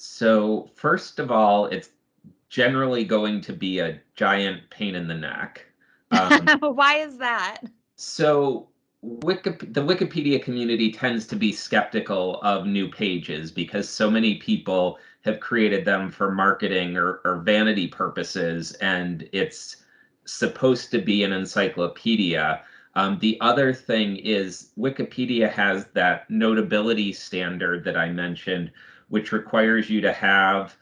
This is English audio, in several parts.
So first of all, it's generally going to be a giant pain in the neck. Why is that? So the Wikipedia community tends to be skeptical of new pages because so many people have created them for marketing or vanity purposes, and it's supposed to be an encyclopedia. The other thing is Wikipedia has that notability standard that I mentioned, which requires you to have,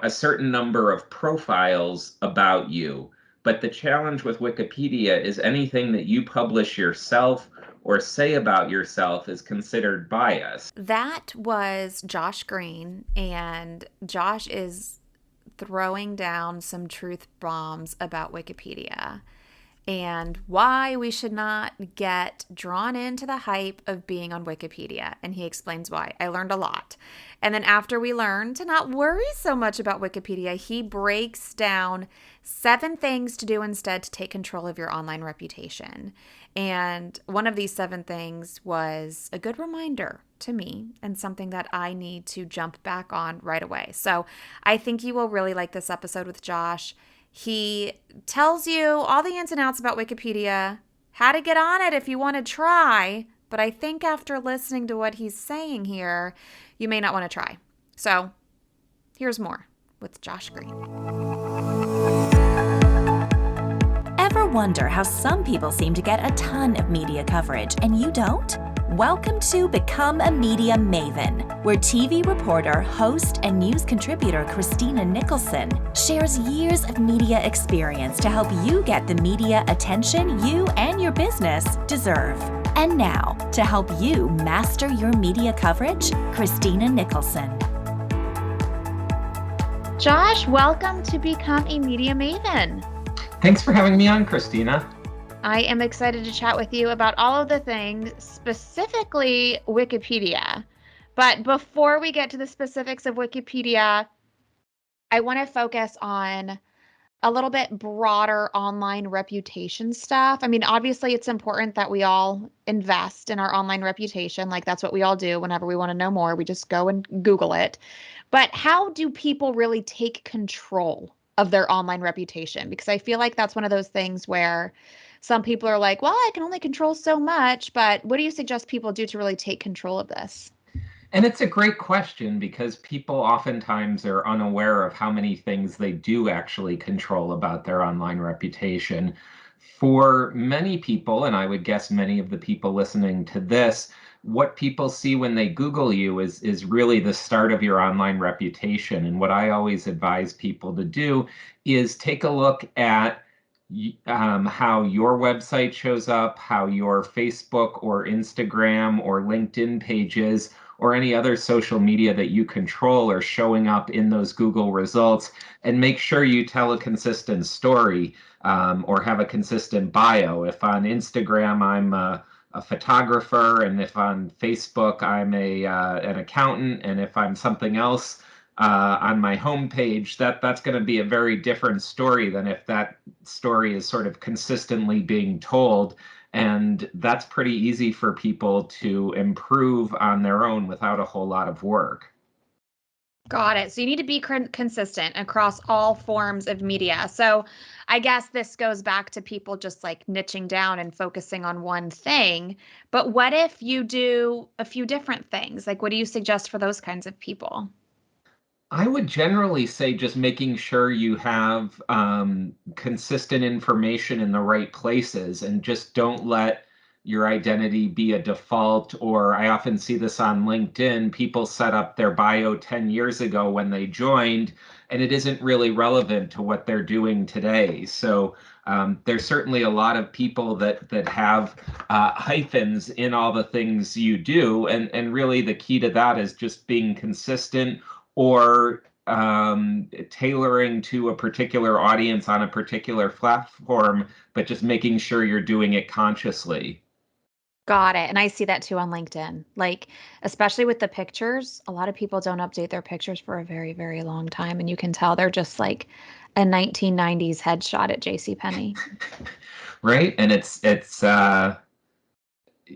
a certain number of profiles about you. But the challenge with Wikipedia is anything that you publish yourself or say about yourself is considered bias. That was Josh Greene, and Josh is throwing down some truth bombs about Wikipedia and why we should not get drawn into the hype of being on Wikipedia. And he explains why. I learned a lot. And then after we learn to not worry so much about Wikipedia, he breaks down 7 things to do instead to take control of your online reputation. And one of these 7 things was a good reminder to me and something that I need to jump back on right away. So I think you will really like this episode with Josh. He tells you all the ins and outs about Wikipedia, how to get on it if you want to try. But I think after listening to what he's saying here, you may not want to try. So here's more with Josh Greene. Ever wonder how some people seem to get a ton of media coverage and you don't? Welcome to Become a Media Maven, where TV reporter, host, and news contributor Christina Nicholson shares years of media experience to help you get the media attention you and your business deserve. And now, to help you master your media coverage, Christina Nicholson. Josh, welcome to Become a Media Maven. Thanks for having me on, Christina. I am excited to chat with you about all of the things, specifically Wikipedia. But before we get to the specifics of Wikipedia, I want to focus on a little bit broader online reputation stuff. I mean, obviously, it's important that we all invest in our online reputation. Like, that's what we all do whenever we want to know more. We just go and Google it. But how do people really take control of their online reputation? Because I feel like that's one of those things where some people are like, well, I can only control so much, but what do you suggest people do to really take control of this? And it's a great question because people oftentimes are unaware of how many things they do actually control about their online reputation. For many people, and I would guess many of the people listening to this, what people see when they Google you is really the start of your online reputation. And what I always advise people to do is take a look at how your website shows up, how your Facebook or Instagram or LinkedIn pages or any other social media that you control are showing up in those Google results, and make sure you tell a consistent story or have a consistent bio. If on Instagram I'm a photographer, and if on Facebook I'm an accountant, and if I'm something else on my homepage, that's going to be a very different story than if that story is sort of consistently being told. And that's pretty easy for people to improve on their own without a whole lot of work. Got it. So you need to be consistent across all forms of media. So I guess this goes back to people just like niching down and focusing on one thing. But what if you do a few different things? Like, what do you suggest for those kinds of people? I would generally say just making sure you have consistent information in the right places, and just don't let your identity be a default. Or I often see this on LinkedIn. People set up their bio 10 years ago when they joined, and it isn't really relevant to what they're doing today. So there's certainly a lot of people that have hyphens in all the things you do. And really the key to that is just being consistent, or tailoring to a particular audience on a particular platform, but just making sure you're doing it consciously. Got it. And I see that too on LinkedIn. Like, especially with the pictures, a lot of people don't update their pictures for a very, very long time. And you can tell they're just like a 1990s headshot at JCPenney. Right? And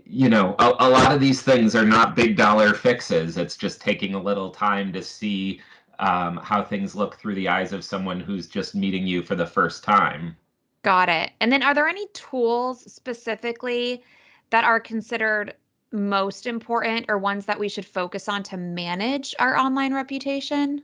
a lot of these things are not big dollar fixes. It's just taking a little time to see how things look through the eyes of someone who's just meeting you for the first time. Got it. And then are there any tools specifically that are considered most important or ones that we should focus on to manage our online reputation?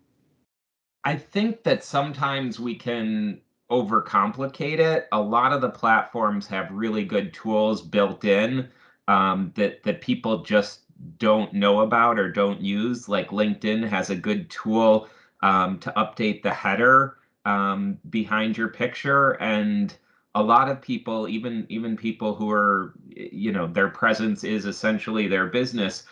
I think that sometimes we can overcomplicate it. A lot of the platforms have really good tools built in that people just don't know about or don't use. Like LinkedIn has a good tool to update the header behind your picture, and a lot of people, even people who are, their presence is essentially their business,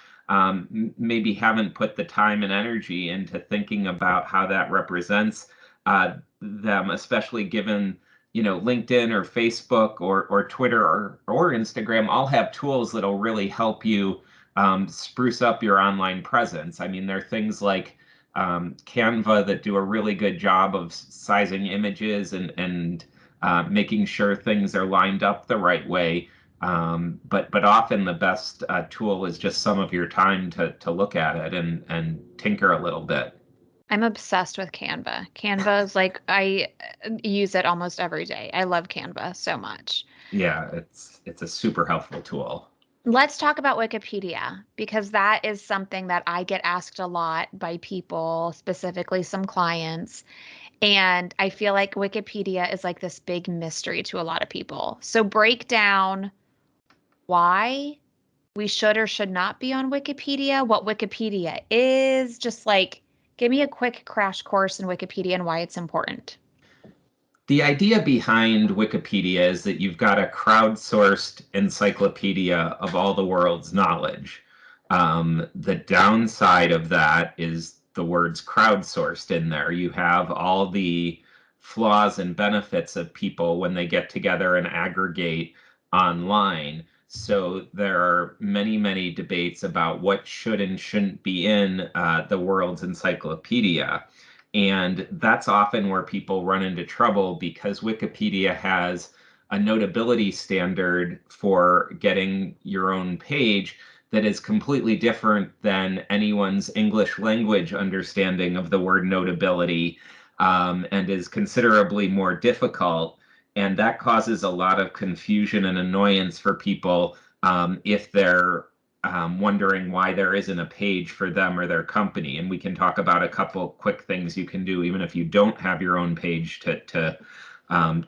maybe haven't put the time and energy into thinking about how that represents them, especially given, LinkedIn or Facebook or Twitter or Instagram all have tools that'll really help you spruce up your online presence. I mean, there are things like Canva that do a really good job of sizing images and making sure things are lined up the right way. But often the best tool is just some of your time to look at it and tinker a little bit. I'm obsessed with Canva. Canva is like, I use it almost every day. I love Canva so much. Yeah, it's a super helpful tool. Let's talk about Wikipedia because that is something that I get asked a lot by people, specifically some clients. And I feel like Wikipedia is like this big mystery to a lot of people. So break down why we should or should not be on Wikipedia, what Wikipedia is, just like give me a quick crash course in Wikipedia and why it's important. The idea behind Wikipedia is that you've got a crowdsourced encyclopedia of all the world's knowledge. The downside of that is the words crowdsourced in there. You have all the flaws and benefits of people when they get together and aggregate online. So there are many, many debates about what should and shouldn't be in the world's encyclopedia. And that's often where people run into trouble because Wikipedia has a notability standard for getting your own page that is completely different than anyone's English language understanding of the word notability, and is considerably more difficult. And that causes a lot of confusion and annoyance for people if they're wondering why there isn't a page for them or their company. And we can talk about a couple quick things you can do, even if you don't have your own page to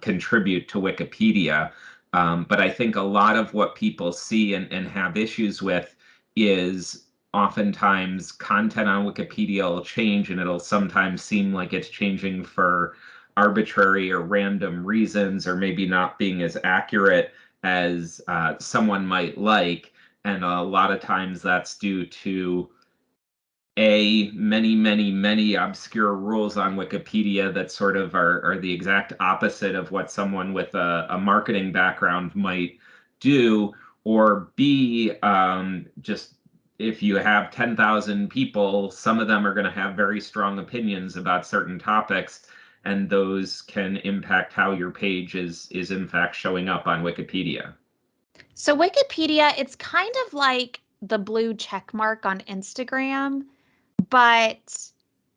contribute to Wikipedia. But I think a lot of what people see and have issues with is oftentimes content on Wikipedia will change, and it'll sometimes seem like it's changing for arbitrary or random reasons, or maybe not being as accurate as someone might like. And a lot of times that's due to many obscure rules on Wikipedia that sort of are the exact opposite of what someone with a marketing background might do, or B, just if you have 10,000 people, some of them are going to have very strong opinions about certain topics, and those can impact how your page is in fact showing up on Wikipedia. So Wikipedia, it's kind of like the blue check mark on Instagram, but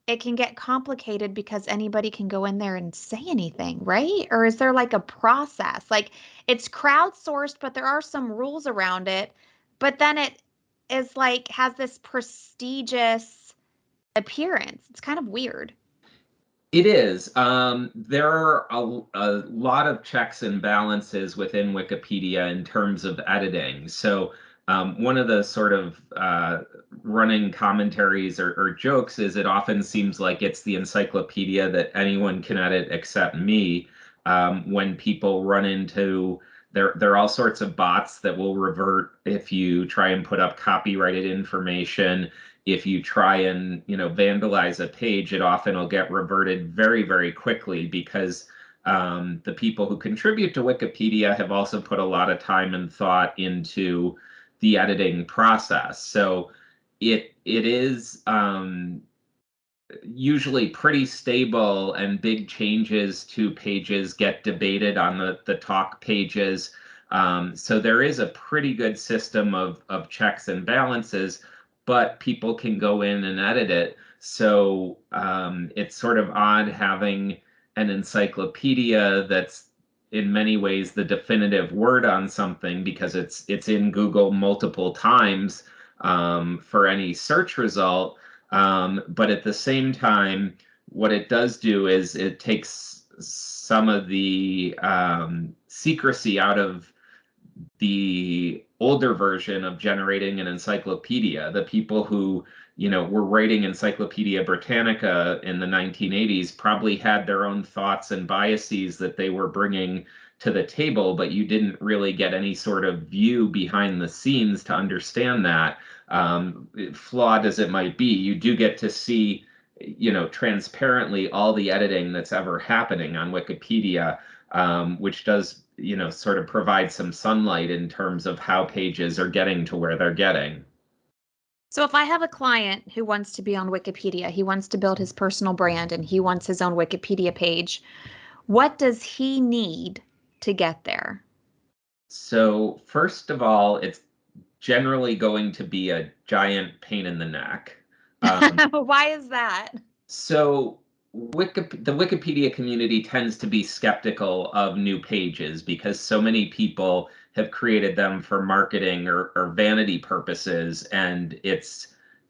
it can get complicated because anybody can go in there and say anything, right? Or is there like a process? Like it's crowdsourced, but there are some rules around it. But then it is like has this prestigious appearance. It's kind of weird. It is. There are a lot of checks and balances within Wikipedia in terms of editing. So one of the sort of running commentaries or jokes is it often seems like it's the encyclopedia that anyone can edit except me. When people run into there are all sorts of bots that will revert if you try and put up copyrighted information. If you try and vandalize a page, it often will get reverted very quickly because the people who contribute to Wikipedia have also put a lot of time and thought into the editing process. So it is usually pretty stable, and big changes to pages get debated on the talk pages. So there is a pretty good system of checks and balances, but people can go in and edit it. So it's sort of odd having an encyclopedia that's in many ways the definitive word on something because it's in Google multiple times for any search result. But at the same time, what it does do is it takes some of the secrecy out of the older version of generating an encyclopedia. The people who, were writing Encyclopedia Britannica in the 1980s probably had their own thoughts and biases that they were bringing to the table, but you didn't really get any sort of view behind the scenes to understand that. Flawed as it might be, you do get to see, transparently all the editing that's ever happening on Wikipedia, which does, sort of provide some sunlight in terms of how pages are getting to where they're getting. So if I have a client who wants to be on Wikipedia, he wants to build his personal brand and he wants his own Wikipedia page, what does he need to get there? So first of all, it's generally going to be a giant pain in the neck. Why is that? So the Wikipedia community tends to be skeptical of new pages because so many people have created them for marketing or vanity purposes, and it's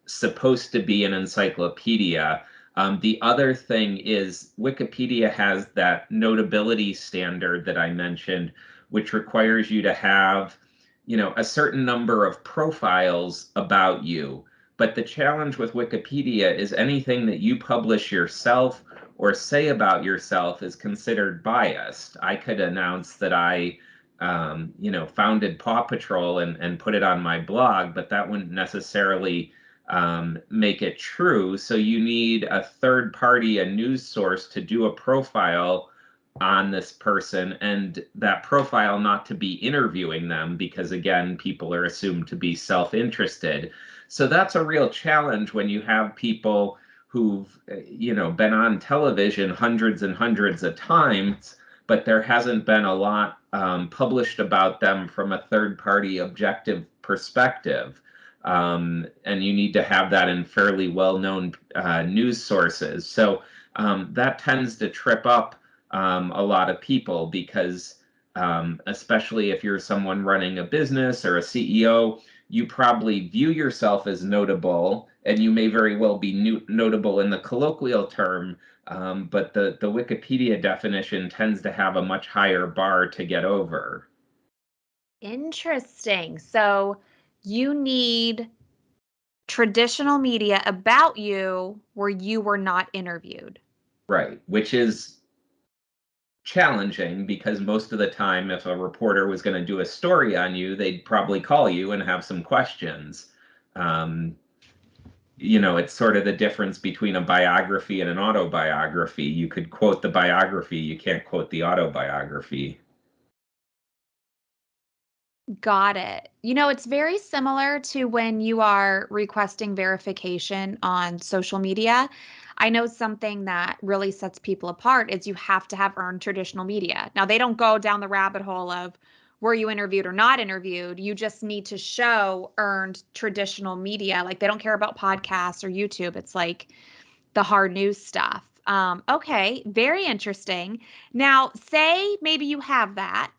supposed to be an encyclopedia. The other thing is Wikipedia has that notability standard that I mentioned, which requires you to have, a certain number of profiles about you. But the challenge with Wikipedia is anything that you publish yourself or say about yourself is considered biased. I could announce that I, founded Paw Patrol and put it on my blog, but that wouldn't necessarily make it true. So you need a third party, a news source, to do a profile on this person, and that profile not to be interviewing them because, again, people are assumed to be self-interested. So that's a real challenge when you have people who've, been on television hundreds and hundreds of times, but there hasn't been a lot published about them from a third-party objective perspective. And you need to have that in fairly well-known news sources. So that tends to trip up a lot of people because, especially if you're someone running a business or a CEO, you probably view yourself as notable, and you may very well be notable in the colloquial term, but the Wikipedia definition tends to have a much higher bar to get over. Interesting. So you need traditional media about you where you were not interviewed. Right, which is challenging because most of the time, if a reporter was going to do a story on you, they'd probably call you and have some questions. It's sort of the difference between a biography and an autobiography. You could quote the biography, you can't quote the autobiography. Got it. It's very similar to when you are requesting verification on social media. I know something that really sets people apart is you have to have earned traditional media. Now, they don't go down the rabbit hole of were you interviewed or not interviewed. You just need to show earned traditional media. Like they don't care about podcasts or YouTube. It's like the hard news stuff. Okay, very interesting. Now, say maybe you have that,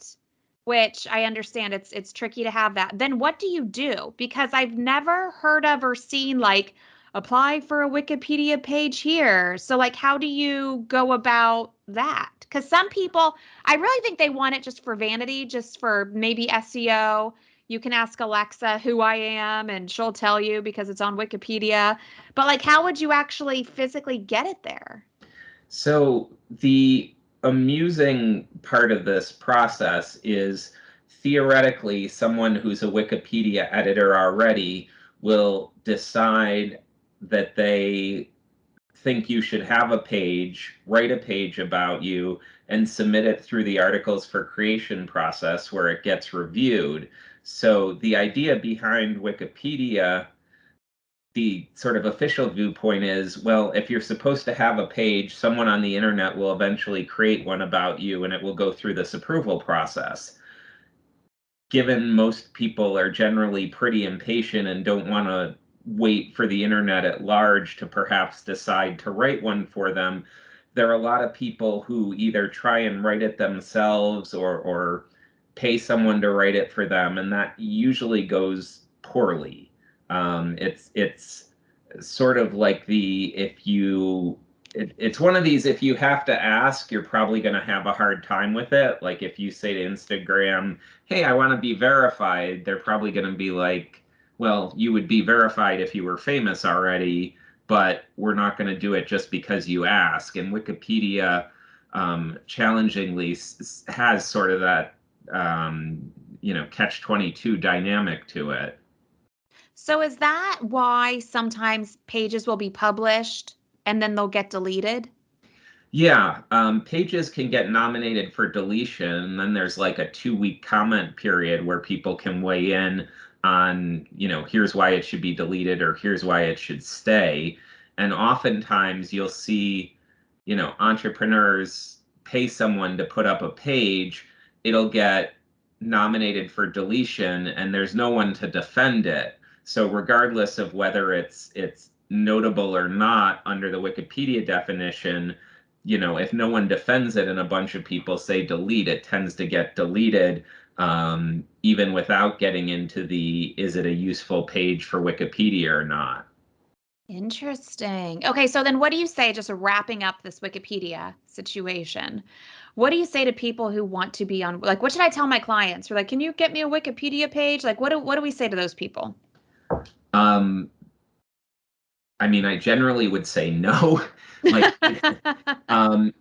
which I understand it's tricky to have that. Then what do you do? Because I've never heard of or seen like apply for a Wikipedia page here. So like how do you go about that? Because some people, I really think they want it just for vanity, just for maybe SEO. You can ask Alexa who I am and she'll tell you because it's on Wikipedia. But like how would you actually physically get it there? So the amusing part of this process is theoretically someone who's a Wikipedia editor already will decide that they think you should have a page, write a page about you, and submit it through the articles for creation process where it gets reviewed. So the idea behind Wikipedia, the sort of official viewpoint is, well, if you're supposed to have a page, someone on the internet will eventually create one about you and it will go through this approval process. given most people are generally pretty impatient and don't want to wait for the internet at large to perhaps decide to write one for them, there are a lot of people who either try and write it themselves or pay someone to write it for them, and that usually goes poorly. It's sort of like the if you it's one of these, if you have to ask, you're probably going to have a hard time with it. Like if you say to Instagram, hey, I want to be verified, they're probably going to be like, well, you would be verified if you were famous already, but we're not going to do it just because you ask. And Wikipedia, challengingly, has sort of that, catch-22 dynamic to it. So is that why sometimes pages will be published and then they'll get deleted? Yeah, pages can get nominated for deletion, and then there's like a 2-week comment period where people can weigh in on, here's why it should be deleted or here's why it should stay. And oftentimes you'll see, entrepreneurs pay someone to put up a page, it'll get nominated for deletion, and there's no one to defend it. So regardless of whether it's notable or not under the Wikipedia definition, if no one defends it and a bunch of people say delete, it tends to get deleted, even without getting into the, is it a useful page for Wikipedia or not? Interesting. Okay, so then what do you say, just wrapping up this Wikipedia situation? What do you say to people who want to be on, like, what should I tell my clients? Or like, can you get me a Wikipedia page? Like, what do we say to those people? Um, I mean, I generally would say no. Like,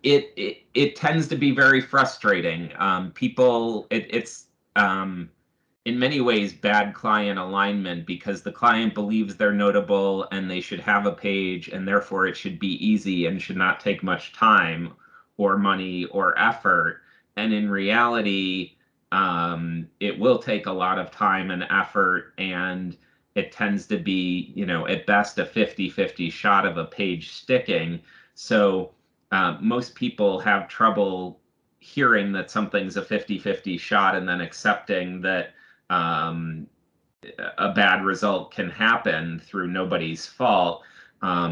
it tends to be very frustrating. It's in many ways bad client alignment because the client believes they're notable and they should have a page, and therefore it should be easy and should not take much time or money or effort. And in reality, it will take a lot of time and effort, and it tends to be, at best a 50-50 shot of a page sticking. So most people have trouble hearing that something's a 50-50 shot and then accepting that a bad result can happen through nobody's fault.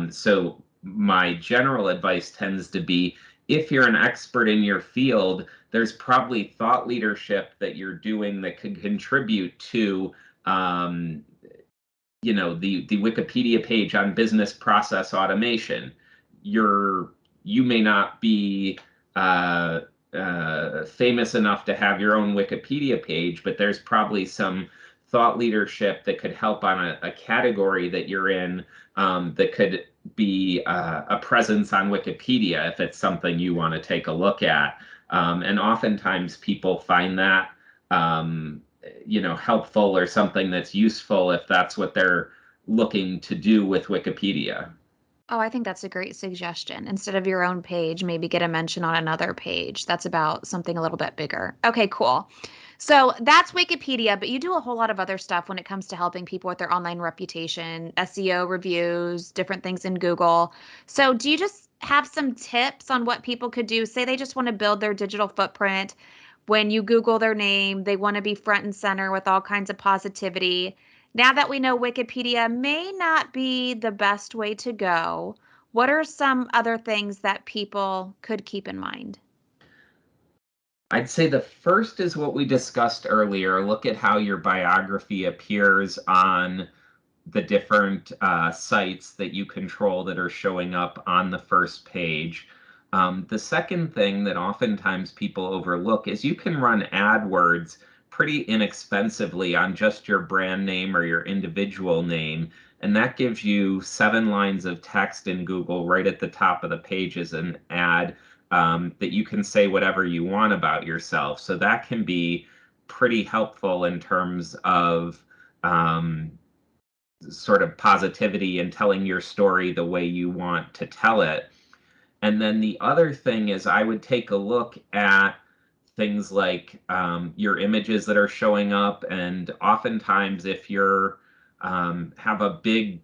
So my general advice tends to be, if you're an expert in your field, there's probably thought leadership that you're doing that could contribute to the Wikipedia page on business process automation. You may not be famous enough to have your own Wikipedia page, but there's probably some thought leadership that could help on a category that you're in, that could be a presence on Wikipedia if it's something you want to take a look at. And oftentimes people find that helpful or something that's useful if that's what they're looking to do with Wikipedia. Oh, I think that's a great suggestion. Instead of your own page, maybe get a mention on another page that's about something a little bit bigger. Okay, cool. So that's Wikipedia, but you do a whole lot of other stuff when it comes to helping people with their online reputation, SEO reviews, different things in Google. So do you just have some tips on what people could do? Say they just want to build their digital footprint. When you Google their name, they want to be front and center with all kinds of positivity. Now that we know Wikipedia may not be the best way to go, what are some other things that people could keep in mind? I'd say the first is what we discussed earlier. Look at how your biography appears on the different sites that you control that are showing up on the first page. The second thing that oftentimes people overlook is you can run AdWords pretty inexpensively on just your brand name or your individual name. And that gives you 7 lines of text in Google right at the top of the page as an ad, that you can say whatever you want about yourself. So that can be pretty helpful in terms of sort of positivity and telling your story the way you want to tell it. And then the other thing is I would take a look at things like your images that are showing up. And oftentimes if you're have a big,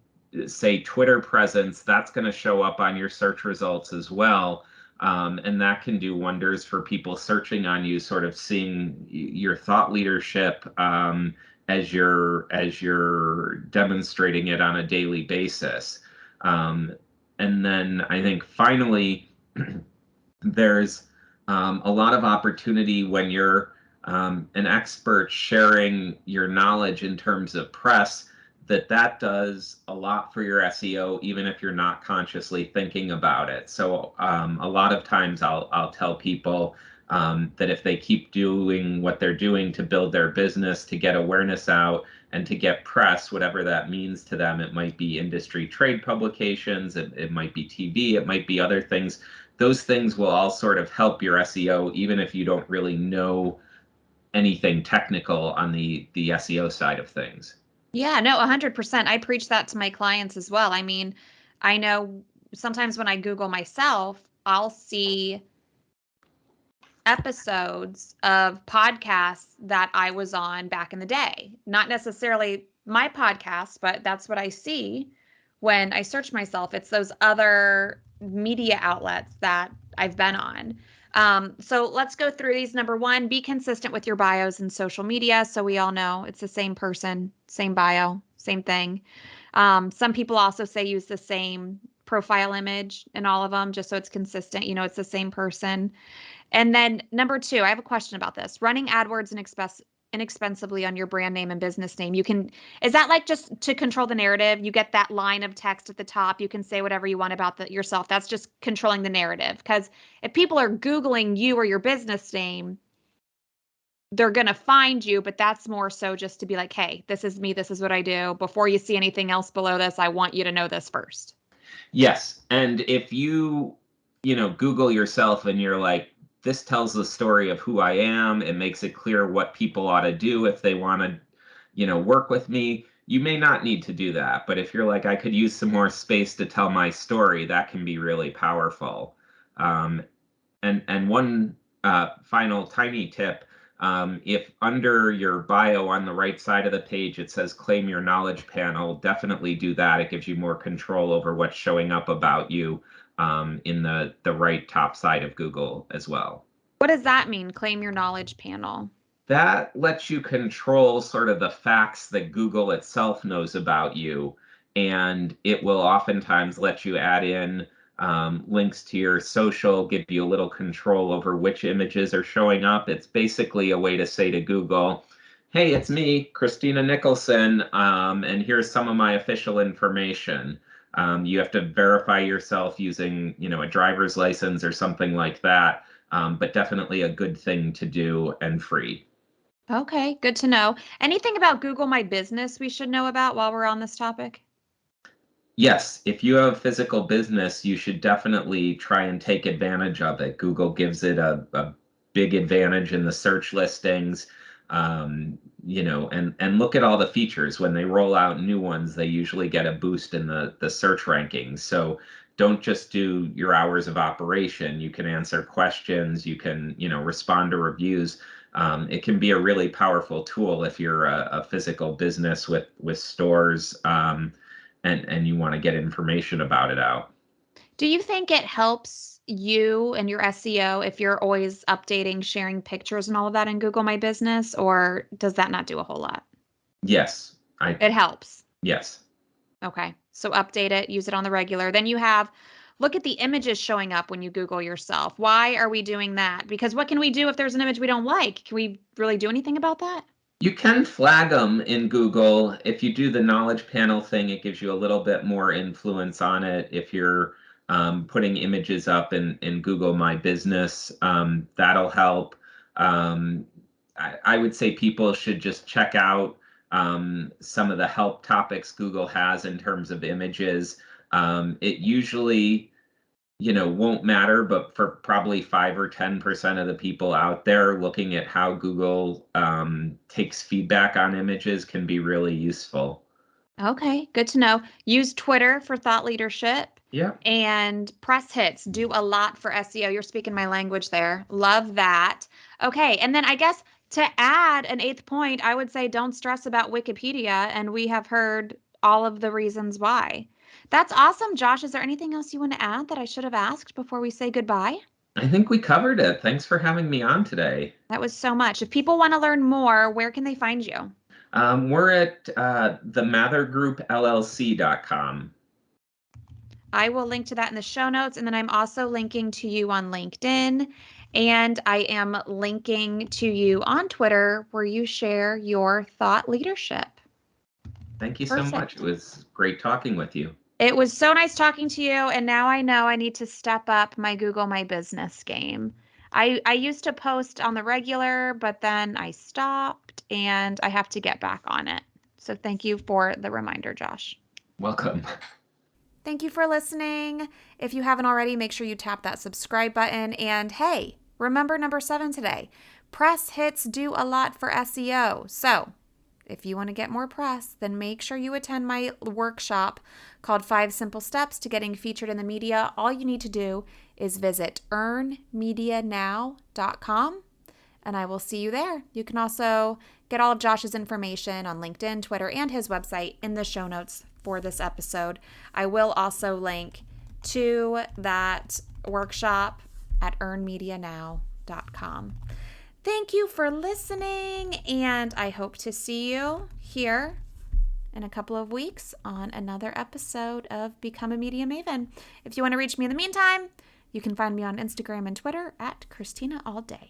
say, Twitter presence, that's going to show up on your search results as well. And that can do wonders for people searching on you, sort of seeing your thought leadership as you're demonstrating it on a daily basis. And then I think finally, there's a lot of opportunity when you're an expert sharing your knowledge in terms of press, that does a lot for your SEO, even if you're not consciously thinking about it. So a lot of times I'll tell people that if they keep doing what they're doing to build their business, to get awareness out, and to get press, whatever that means to them, it might be industry trade publications, it might be TV, it might be other things. Those things will all sort of help your SEO, even if you don't really know anything technical on the SEO side of things. Yeah, no, 100%. I preach that to my clients as well. I mean, I know sometimes when I Google myself, I'll see episodes of podcasts that I was on back in the day. Not necessarily my podcast, but that's what I see when I search myself. It's those other media outlets that I've been on. So let's go through these. Number one, be consistent with your bios and social media. So we all know it's the same person, same bio, same thing. Some people also say use the same profile image in all of them, just so it's consistent. You know, it's the same person. And then number two, I have a question about this. Running AdWords inexpensively on your brand name and business name. Is that like just to control the narrative? You get that line of text at the top. You can say whatever you want about yourself. That's just controlling the narrative. Because if people are Googling you or your business name, they're going to find you, but that's more so just to be like, hey, this is me. This is what I do. Before you see anything else below this, I want you to know this first. Yes. And if Google yourself and you're like, this tells the story of who I am, it makes it clear what people ought to do if they want to, work with me. You may not need to do that. But if you're like, I could use some more space to tell my story, that can be really powerful. And one final tiny tip, if under your bio on the right side of the page it says claim your knowledge panel, definitely do that. It gives you more control over what's showing up about you in the right top side of Google as well. What does that mean, claim your knowledge panel? That lets you control sort of the facts that Google itself knows about you, and it will oftentimes let you add in links to your social, give you a little control over which images are showing up. It's basically a way to say to Google, hey, it's me, Christina Nicholson, and here's some of my official information. You have to verify yourself using, a driver's license or something like that, but definitely a good thing to do and free. Okay, good to know. Anything about Google My Business we should know about while we're on this topic? Yes, if you have a physical business, you should definitely try and take advantage of it. Google gives it a big advantage in the search listings, and look at all the features. When they roll out new ones, they usually get a boost in the search rankings. So don't just do your hours of operation. You can answer questions, you can, respond to reviews. It can be a really powerful tool if you're a physical business with stores. And you want to get information about it out. Do you think it helps you and your SEO if you're always updating, sharing pictures and all of that in Google My Business, or does that not do a whole lot? Yes, It helps. yes. Okay. So update it, use it on the regular. Then look at the images showing up when you Google yourself. Why are we doing that? Because what can we do if there's an image we don't like? Can we really do anything about that? You can flag them in Google. If you do the knowledge panel thing, it gives you a little bit more influence on it. If you're putting images up in Google My Business, that'll help. I would say people should just check out some of the help topics Google has in terms of images. It usually won't matter, but for probably 5 or 10% of the people out there, looking at how Google takes feedback on images can be really useful. Okay, good to know. Use Twitter for thought leadership. Yeah. And press hits do a lot for SEO. You're speaking my language there. Love that. Okay, and then I guess to add an eighth point, I would say don't stress about Wikipedia, and we have heard all of the reasons why. That's awesome, Josh. Is there anything else you want to add that I should have asked before we say goodbye? I think we covered it. Thanks for having me on today. That was so much. If people want to learn more, where can they find you? We're at themathergroupllc.com. I will link to that in the show notes. And then I'm also linking to you on LinkedIn. And I am linking to you on Twitter where you share your thought leadership. Thank you so much. It was great talking with you. It was so nice talking to you. And now I know I need to step up my Google My Business game. I used to post on the regular, but then I stopped and I have to get back on it. So thank you for the reminder, Josh. Welcome. Thank you for listening. If you haven't already, make sure you tap that subscribe button. And hey, remember number 7 today. Press hits do a lot for SEO. So if you want to get more press, then make sure you attend my workshop called 5 Simple Steps to Getting Featured in the Media. All you need to do is visit earnmedianow.com and I will see you there. You can also get all of Josh's information on LinkedIn, Twitter, and his website in the show notes for this episode. I will also link to that workshop at earnmedianow.com. Thank you for listening, and I hope to see you here in a couple of weeks on another episode of Become a Media Maven. If you want to reach me in the meantime, you can find me on Instagram and Twitter at Christina All Day.